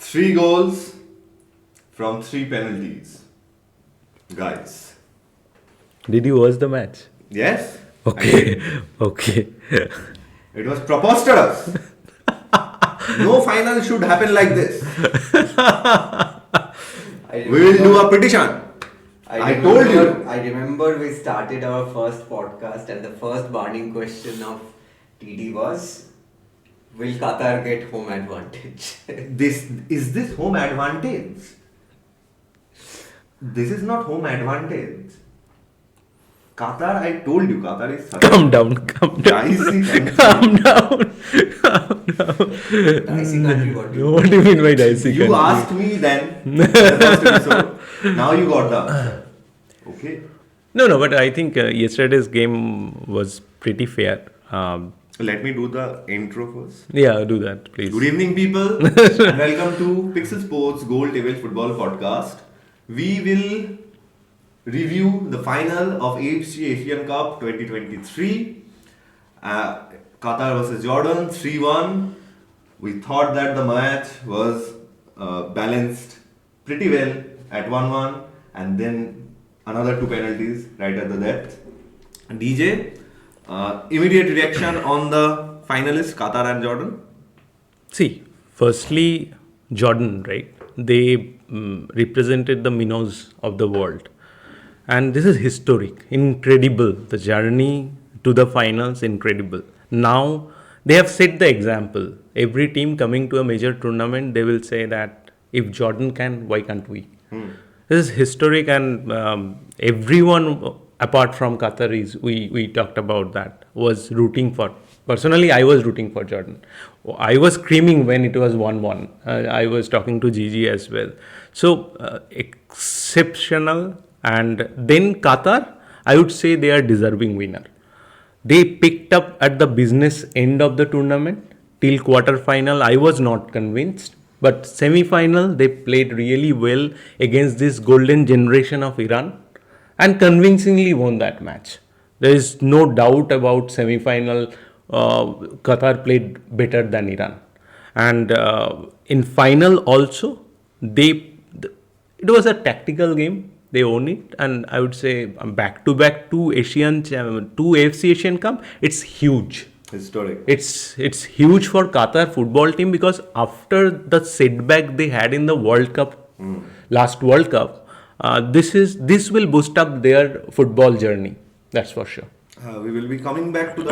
3 goals from 3 penalties. Guys. Did you watch the match? Yes? Okay. Okay. It was preposterous. No final should happen like this. We will do a petition. I told you. I remember we started our first podcast and the first burning question of TD was, will Qatar get home advantage? Is this home advantage? This is not home advantage. Qatar, I told you, Qatar is such Calm down. dicey country. Calm down. Dicey country, what do you What do you mean by dicey You country? asked me then, the first episode. Now you got the answer. Okay. No, but I think yesterday's game was pretty fair. Let me do the intro first. Yeah, do that, please. Good evening, people, and welcome to PixelSports Goal Table Football Podcast. We will review the final of AFC Asian Cup 2023. Qatar versus Jordan, 3-1. We thought that the match was balanced pretty well at 1-1, and then another 2 penalties right at the death. DJ, immediate reaction on the finalists, Qatar and Jordan? See, firstly, Jordan, right? They represented the minnows of the world. And this is historic, incredible. The journey to the finals, incredible. Now, they have set the example. Every team coming to a major tournament, they will say that if Jordan can, why can't we? This is historic, and everyone apart from Qataris, we talked about that, was rooting for. Personally, I was rooting for Jordan. I was screaming when it was 1-1. I was talking to Gigi as well. So, exceptional. And then Qatar, I would say they are deserving winner. They picked up at the business end of the tournament. Till quarter final, I was not convinced. But semi-final, they played really well against this golden generation of Iran and convincingly won that match. There is no doubt about semi-final. Qatar played better than Iran. And in final also, it was a tactical game. They own it, and I would say back-to-back 2 AFC Asian Cup. It's huge. Historic. It's huge for Qatar football team, because after the setback they had in the World Cup, last World Cup, this will boost up their football journey. That's for sure. We will be coming back to the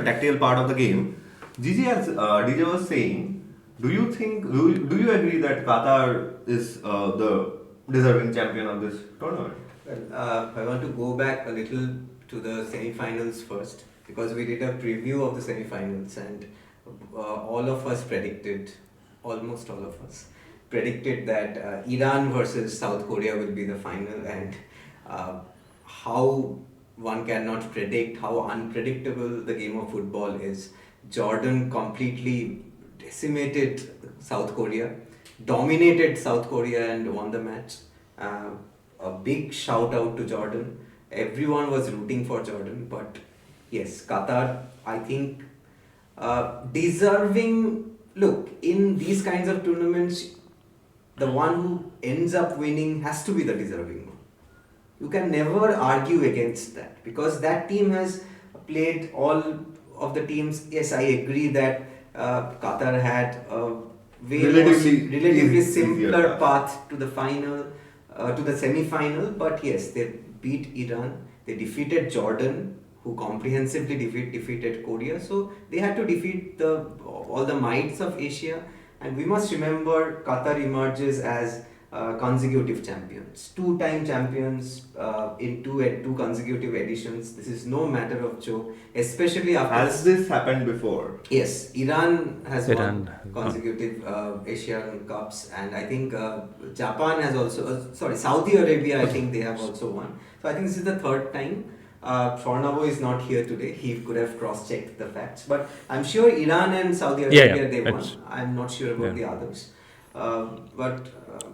tactical part of the game. Gigi, as DJ was saying, do you agree that Qatar is the deserving champion of this tournament? Well, I want to go back a little to the semi-finals first, because we did a preview of the semi-finals, and almost all of us predicted that Iran versus South Korea will be the final, and how one cannot predict how unpredictable the game of football is. Jordan completely decimated South Korea, dominated South Korea and won the match. A big shout out to Jordan. Everyone was rooting for Jordan, but yes, Qatar, I think, deserving. Look, in these kinds of tournaments, the one who ends up winning has to be the deserving one. You can never argue against that, because that team has played all of the teams. Yes, I agree that Qatar had a relatively simpler path to the final, to the semi-final, but yes, they beat Iran. They defeated Jordan, who comprehensively defeated Korea. So they had to defeat all the mights of Asia. And we must remember, Qatar emerges as consecutive champions, 2-time champions in two consecutive editions. This is no matter of joke, especially after. Has this happened before? Yes, Iran has won consecutive Asian Cups, and I think Japan has also. Saudi Arabia, I think they have also won. So I think this is the 3rd time. Swarnava is not here today. He could have cross-checked the facts, but I'm sure Iran and Saudi Arabia they won. I'm not sure about the others. But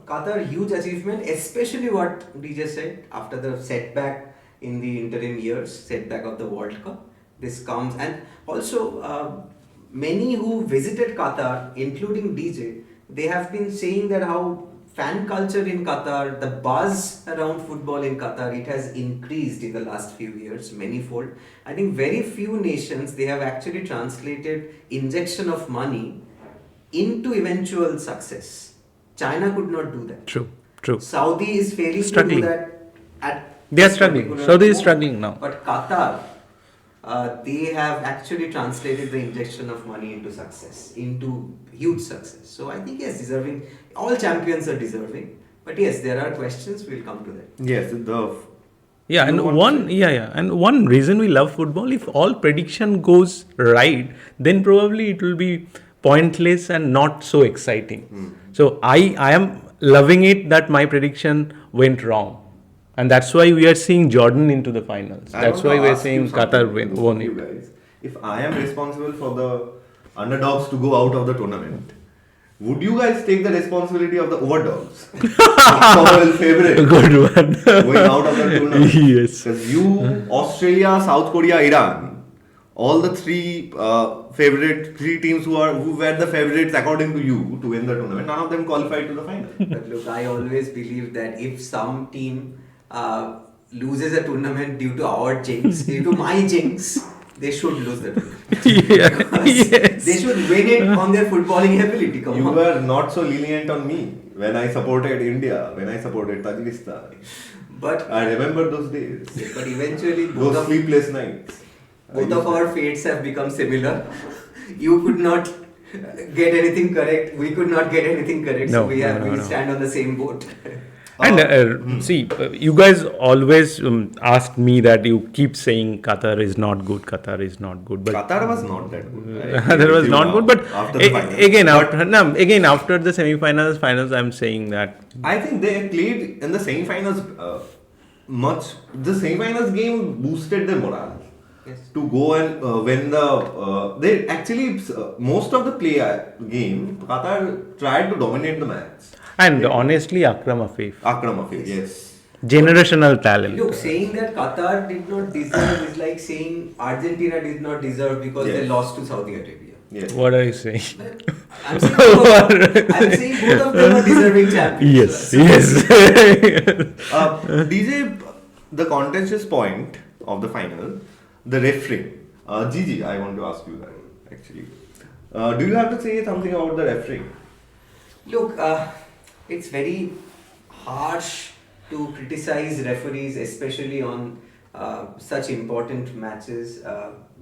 Qatar, huge achievement, especially what DJ said, after the setback in the interim years, setback of the World Cup. This comes, and also many who visited Qatar, including DJ, they have been saying that how fan culture in Qatar, the buzz around football in Qatar, it has increased in the last few years, manifold. I think very few nations, they have actually translated injection of money into eventual success. China could not do that. True. Saudi is failing Struggling. to do that. They are this struggling. particular Saudi is moment. struggling now. But Qatar, they have actually translated the injection of money into success, into huge success. So I think yes, deserving. All champions are deserving. But yes, there are questions. We'll come to that. Yes, Yeah, You and want to say? and one reason we love football, if all prediction goes right, then probably it will be pointless and not so exciting. So I am loving it that my prediction went wrong. And that's why we are seeing Jordan into the finals. I That's want why to we are ask saying you something, Qatar won you it. guys. If I am responsible for the underdogs to go out of the tournament, would you guys take the responsibility of the overdogs? Probable favorite Good one. going out of the tournament. Yes. Because you, Australia, South Korea, Iran, all the three teams who were the favorites according to you to win the tournament, none of them qualified to the final. But look, I always believe that if some team loses a tournament due to our jinx, due to my jinx, they should lose the tournament. Yes. They should win it on their footballing ability. Come You on. were not so lenient on me when I supported India, when I supported Tajikistan. But I remember those days. but eventually Those sleepless nights. both of our fates have become similar. You could not get anything correct. We could not get anything correct. So No, we no. stand on the same boat. And see, you guys always asked me that you keep saying Qatar is not good, Qatar is not good. But Qatar was not that good. Qatar was not good. But after the finals. again after the semi-finals, finals, I'm saying that I think they played in the semi-finals much. The semi-finals game boosted their morale. Yes. To go and win the. They actually, most of the game, Qatar tried to dominate the match. and honestly, Akram Afif, Akram Afif, yes. generational talent. Look, saying that Qatar did not deserve is like saying Argentina did not deserve because they Yes. lost to Saudi Arabia. Yes. What are you saying? I'm saying both of them are deserving champions. Yes. DJ, the contentious point of the final, the referee. Gigi, I want to ask you that actually. Do you have to say something about the referee? Look, it's very harsh to criticize referees, especially on such important matches.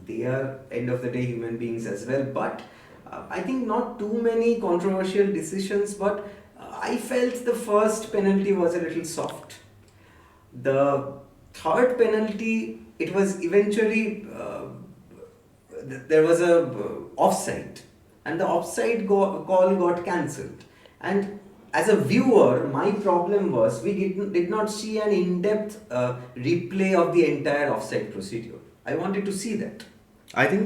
They are, end of the day, human beings as well. But I think not too many controversial decisions, but I felt the first penalty was a little soft. The third penalty, it was eventually, there was a offside, and the offside call got cancelled. And as a viewer, my problem was we did not see an in-depth replay of the entire offside procedure. I wanted to see that. I think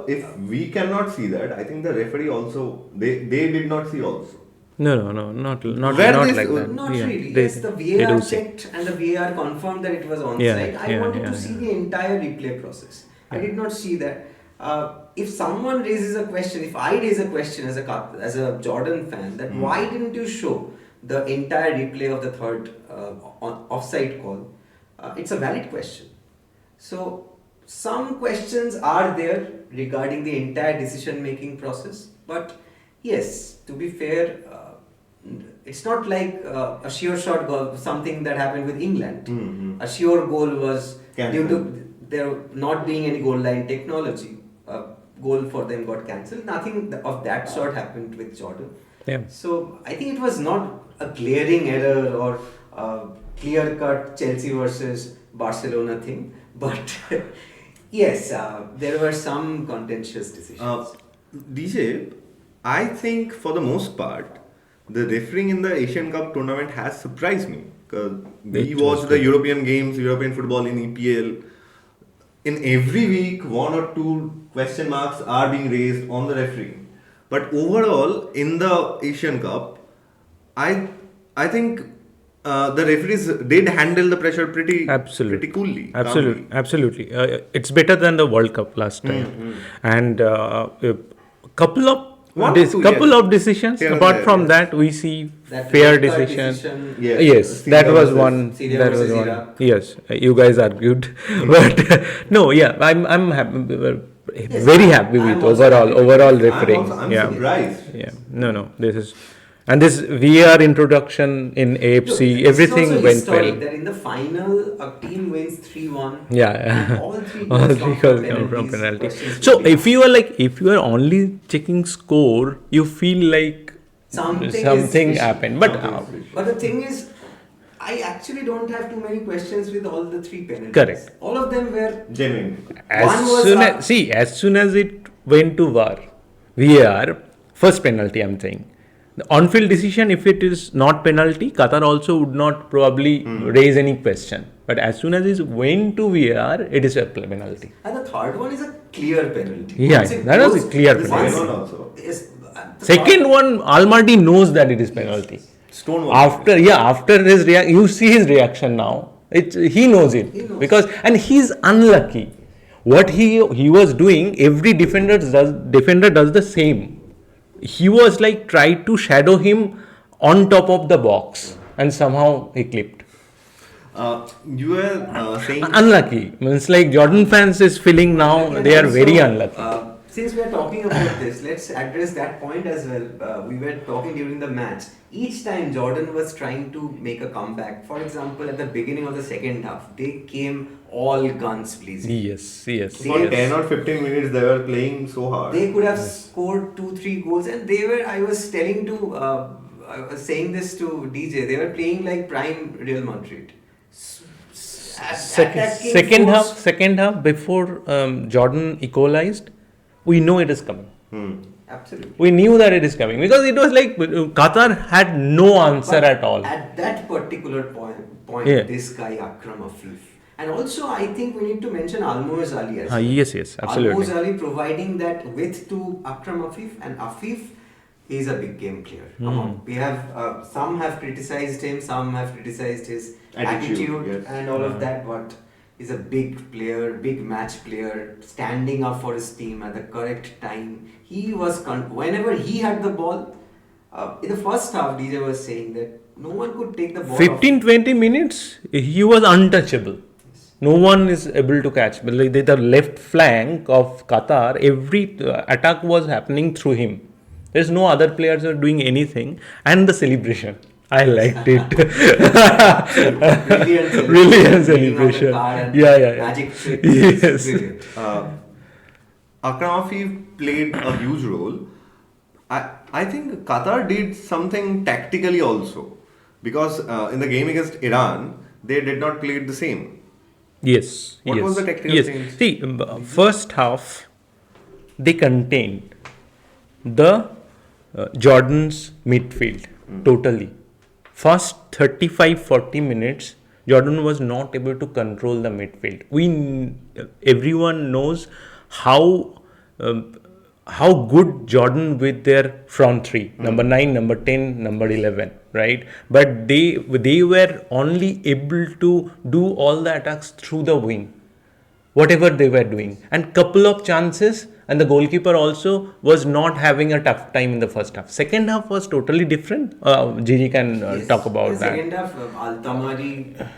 if we cannot see that, I think the referee also they did not see also. No, not Where like this- that. Not Yeah, really. they- Yes, the they VAR do say. checked and the VAR confirmed that it was onside. Yeah, I wanted to see yeah. the entire replay process. I did not see that. If someone raises a question, if I raise a question as a Jordan fan, that why didn't you show the entire replay of the third offside call? It's a valid question. So some questions are there regarding the entire decision-making process, but yes, to be fair, it's not like a sure shot goal, something that happened with England. Mm-hmm. A sure goal was Cancelled. due to there not being any goal line technology. A goal for them got cancelled. Nothing of that sort happened with Jordan. Yeah. So I think it was not a glaring error or a clear-cut Chelsea versus Barcelona thing, but yes, there were some contentious decisions. DJ, I think for the most part, the refereeing in the Asian Cup tournament has surprised me. Because we It watch was the good. European games, European football in EPL. In every week, one or two question marks are being raised on the refereeing. But overall, in the Asian Cup, I think the referees did handle the pressure pretty coolly. Absolutely. It's better than the World Cup last time. And a couple of One or two, couple yes. of decisions. Here and Apart there, from yes. that, we see That fair red card decision. Yes. That Syria was versus- one. Syria That versus was one. Iraq. Yes, you guys argued, but no, yeah, I'm happy, Yes, very happy with I'm also overall happy with overall this. refereeing. I'm Yeah, surprised. yeah. No, this is, and this VR introduction in AFC, everything went historic well. that in the final a team wins 3-1. Yeah, And all three all goals three come goals from come from penalties. penalty. Questions So could be if you are only checking score, you feel like Something something is fishy. happened. But But the thing is, I actually don't have too many questions with all the three penalties. Correct. All of them were Genuine. as soon as it went to VAR, first penalty, I'm saying. The on-field decision, if it is not penalty, Qatar also would not probably raise any question. But as soon as it went to VAR, it is a penalty. and the third one is a clear penalty. Yeah, Once it that was goes- a clear The penalty. second one also. Yes, the Second third- one, Almaty knows that it is penalty. Stonewall. After his reaction, you see his reaction now. He knows it He knows. because, and he's unlucky. What he was doing, every defender does the same. He was like tried to shadow him on top of the box, and somehow he clipped. You were saying. Unlucky means like Jordan fans is feeling now And they are also, very unlucky. Since we are talking about this, let's address that point as well. We were talking during the match. Each time Jordan was trying to make a comeback, for example, at the beginning of the second half, they came all guns blazing. Yes. For 10 or 15 minutes, they were playing so hard. They could have scored 2-3 goals, and they were. I was telling to, I was saying this to DJ. They were playing like prime Real Madrid. Attacking Second half before Jordan equalized, we know it is coming. Absolutely. We knew that it is coming because it was like Qatar had no answer But at all. At that particular point, Yeah. this guy Akram Afif, and also I think we need to mention Almoez Ali as well. Yes, absolutely. Almoez Ali providing that width to Akram Afif, and Afif is a big game player. Come on, we have some have criticized him, some have criticized his attitude yes. and all of that, but he's a big player, big match player, standing up for his team at the correct time. He was whenever he had the ball. In the first half, DJ was saying that no one could take the ball. 15-20 minutes, he was untouchable. No one is able to catch. But like the left flank of Qatar, every attack was happening through him. There's no other players who are doing anything. And the celebration, I liked it. Brilliant celebration. And Yeah. Magic trick. Yes. Brilliant. Akram Afif played a huge role. I think Qatar did something tactically also. Because in the game against Iran, they did not play it the same. Yes. What yes, was the technical yes. change? See, first half, they contained the Jordan's midfield totally. First 35-40 minutes, Jordan was not able to control the midfield. Everyone knows how good Jordan with their front three, number 9, number 10, number 11, right? But they were only able to do all the attacks through the wing, whatever they were doing, and couple of chances. And the goalkeeper also was not having a tough time in the first half. Second half was totally different. Gigi can talk about the that. second half, Al-Tamari,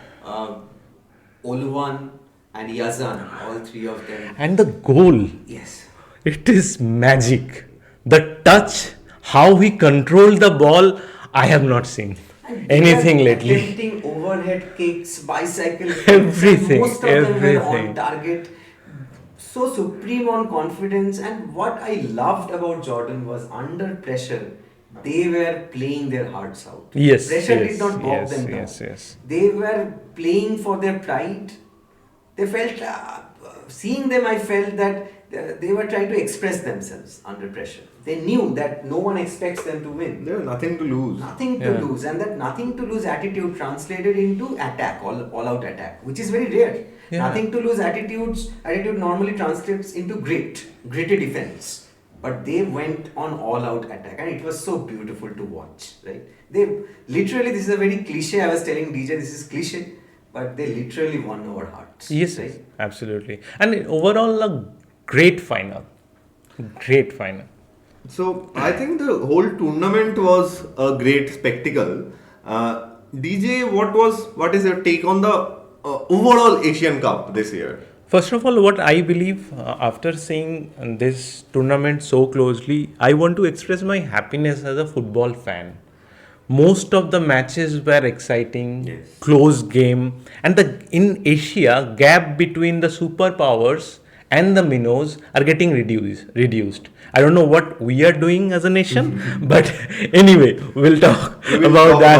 Oluwan and Yazan, all three of them. And the goal, Yes. it is magic. The touch, how he controlled the ball, I have not seen And anything they were lately. Attempting overhead kicks, bicycle kicks, Everything, and most of them were everything. on target. So supreme on confidence, and what I loved about Jordan was under pressure, they were playing their hearts out. Yes, Pressure yes, did not bog yes, them down. yes. They were playing for their pride. They felt, seeing them, I felt that they were trying to express themselves under pressure. They knew that no one expects them to win. There was nothing to lose. Nothing to Yeah. lose, and that nothing to lose attitude translated into attack, all out attack, which is very rare. Yeah. Nothing to lose attitude normally translates into gritty defense. But they went on all out attack, and it was so beautiful to watch, right? They literally, this is a very cliche. I was telling DJ, this is cliche, but they literally won our hearts. Yes, right? yes, absolutely. And overall, a great final. Great final. So I think the whole tournament was a great spectacle. DJ, what is your take on the overall Asian Cup this year? First of all, what I believe after seeing this tournament so closely, I want to express my happiness as a football fan. Most of the matches were exciting, Yes. close game, and in Asia, gap between the superpowers and the minnows are getting reduced. I don't know what we are doing as a nation, but anyway, we'll talk We will about talk that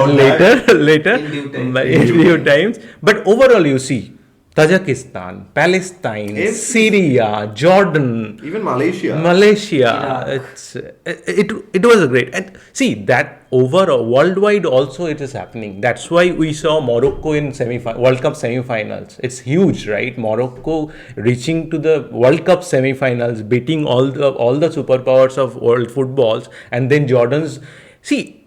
about later, In due time. in due times. But overall, you see, Tajikistan, Palestine, Yes. Syria, Jordan, Even Malaysia. Malaysia, it was a great, and see that overall worldwide also it is happening. That's why we saw Morocco in World Cup semi-finals. It's huge, right? Morocco reaching to the World Cup semi-finals, beating all the superpowers of world footballs, and then Jordan's. See,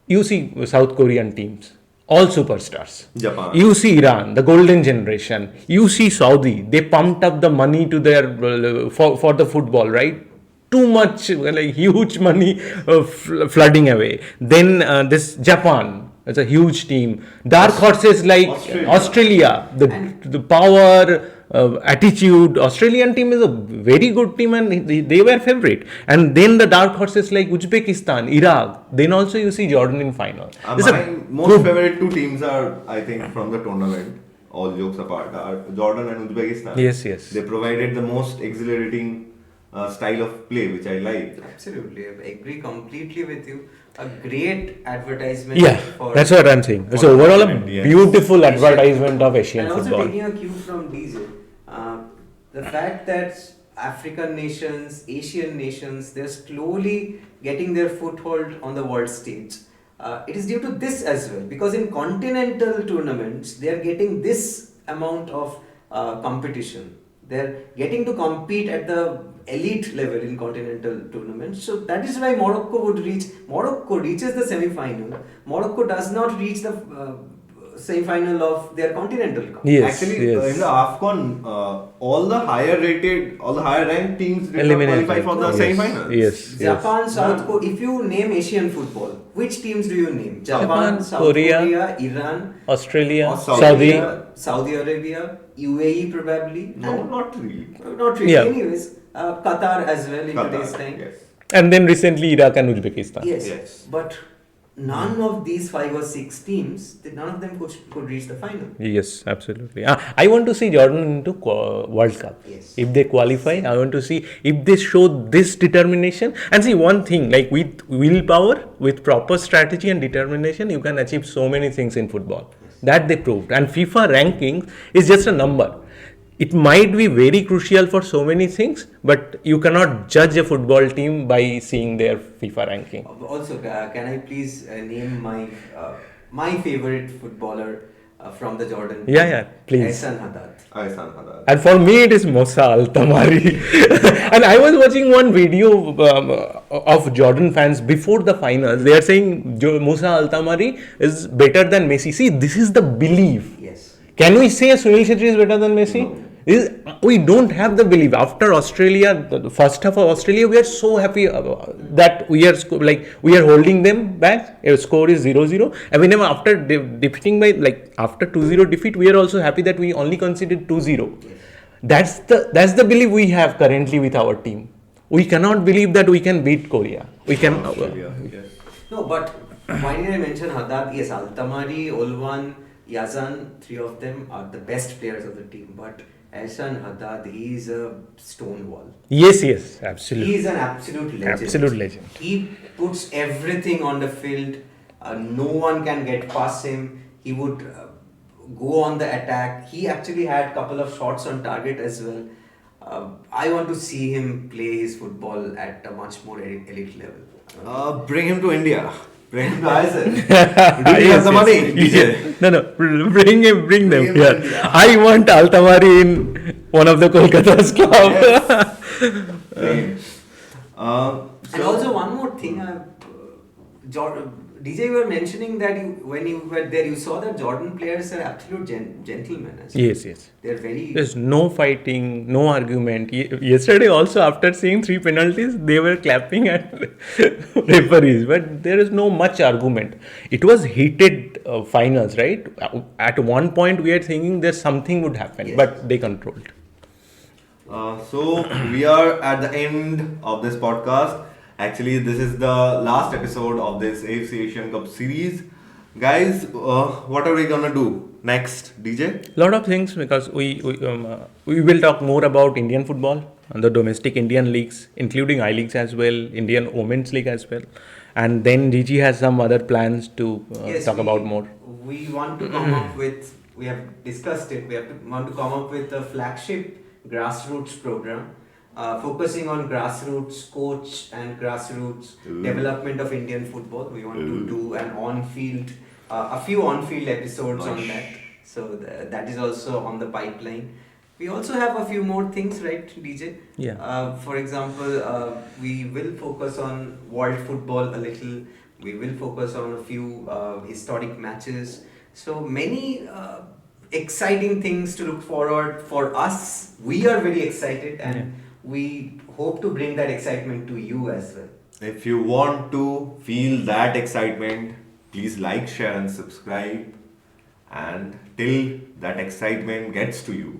you see South Korean teams, all superstars. Japan. You see Iran, the golden generation. You see Saudi, they pumped up the money to their for the football, right? Too much, like huge money flooding away. Then this Japan, it's a huge team. Dark horses like Australia, the power, attitude. Australian team is a very good team and they were favorite. And then the dark horses like Uzbekistan, Iraq. Then also you see Jordan in final. This is My a most favorite two teams are, I think, from the tournament, all jokes apart, are Jordan and Uzbekistan. Yes. They provided the most exhilarating style of play, which I like. Absolutely, I agree completely with you. A great advertisement. Yeah, for that's what I'm saying. for So the overall, a tournament, yes. beautiful advertisement of Asian And also football. taking a cue from DJ, the fact that African nations, Asian nations, they're slowly getting their foothold on the world stage. It is due to this as well, because in continental tournaments, they are getting this amount of competition. They're getting to compete at the elite level in continental tournaments. So that is why Morocco reaches the semi-final. Morocco does not reach the semi-final of their continental cup. Yes, Actually, yes. in the AFCON, all the higher ranked teams did Eliminated. not qualify for the Yes, semi-finals. yes. Japan, South Korea. If you name Asian football, which teams do you name? Japan, South Korea, Iran, Australia, Australia, Saudi Arabia, UAE probably. No, not really. Not really. Yeah. Anyways, Qatar as well in Qatar, today's time. yes. and then recently Iraq and Uzbekistan. Yes. But none of these 5 or 6 teams, none of them could reach the final. Yes, absolutely. I want to see Jordan into World Cup. Yes. If they qualify, I want to see if they show this determination. And see one thing, like with willpower, with proper strategy and determination, you can achieve so many things in football. That they proved. And FIFA ranking is just a number. It might be very crucial for so many things, but you cannot judge a football team by seeing their FIFA ranking. Also, can I please name my favorite footballer from the Jordan team? Yeah, please. Ehsan Haddad. And for me, it is Musa Al-Tamari. And I was watching one video of Jordan fans before the finals. They are saying Musa Al-Tamari is better than Messi. See, this is the belief. Yes. Can we say Sunil Chhetri is better than Messi? No. We don't have the belief. After Australia, the first half of Australia, we are so happy that we are holding them back. Our score is 0-0. And whenever after defeating after 2-0 defeat, we are also happy that we only conceded 2-0. Yes. That's the belief we have currently with our team. We cannot believe that we can beat Korea. We can. Yes. No, but why did I mention Haddad? Yes, Al-Tamari, Olwan, Yazan, 3 of them are the best players of the team. But Ehsan Haddad, he is a stone wall. Yes, absolutely. He is an absolute legend. Absolute legend. He puts everything on the field. No one can get past him. He would go on the attack. He actually had a couple of shots on target as well. I want to see him play his football at a much more elite level. Bring him to India. Bring him to ISRC. Do you have the money? DJ? No, bring them Bring him here. India. I want Al-Tamari in one of the Kolkata's club. Yes. And also one more thing, DJ, you were mentioning that when you were there, you saw that Jordan players are absolute gentlemen. As well. Yes. They're very. There's no fighting, no argument. Yesterday also, after seeing 3 penalties, they were clapping at referees, but there is no much argument. It was heated finals, right? At one point, we are thinking there's something would happen, Yes. but they controlled. So we are at the end of this podcast. Actually, this is the last episode of this AFC Asian Cup series. Guys, what are we gonna do next, DJ? Lot of things, because we will talk more about Indian football and the domestic Indian leagues, including I leagues as well, Indian Women's League as well, and then Gigi has some other plans to talk about more. We want to come up with. We have discussed it. Want to come up with a flagship grassroots program. Focusing on grassroots coach and grassroots development of Indian football. We want to do an on-field, a few on-field episodes on that. So that is also on the pipeline. We also have a few more things, right, DJ? Yeah. For example, we will focus on world football a little. We will focus on a few historic matches. So many exciting things to look forward for us. We are very excited and we hope to bring that excitement to you as well. If you want to feel that excitement, please like, share, and subscribe. And till that excitement gets to you,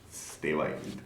stay wild.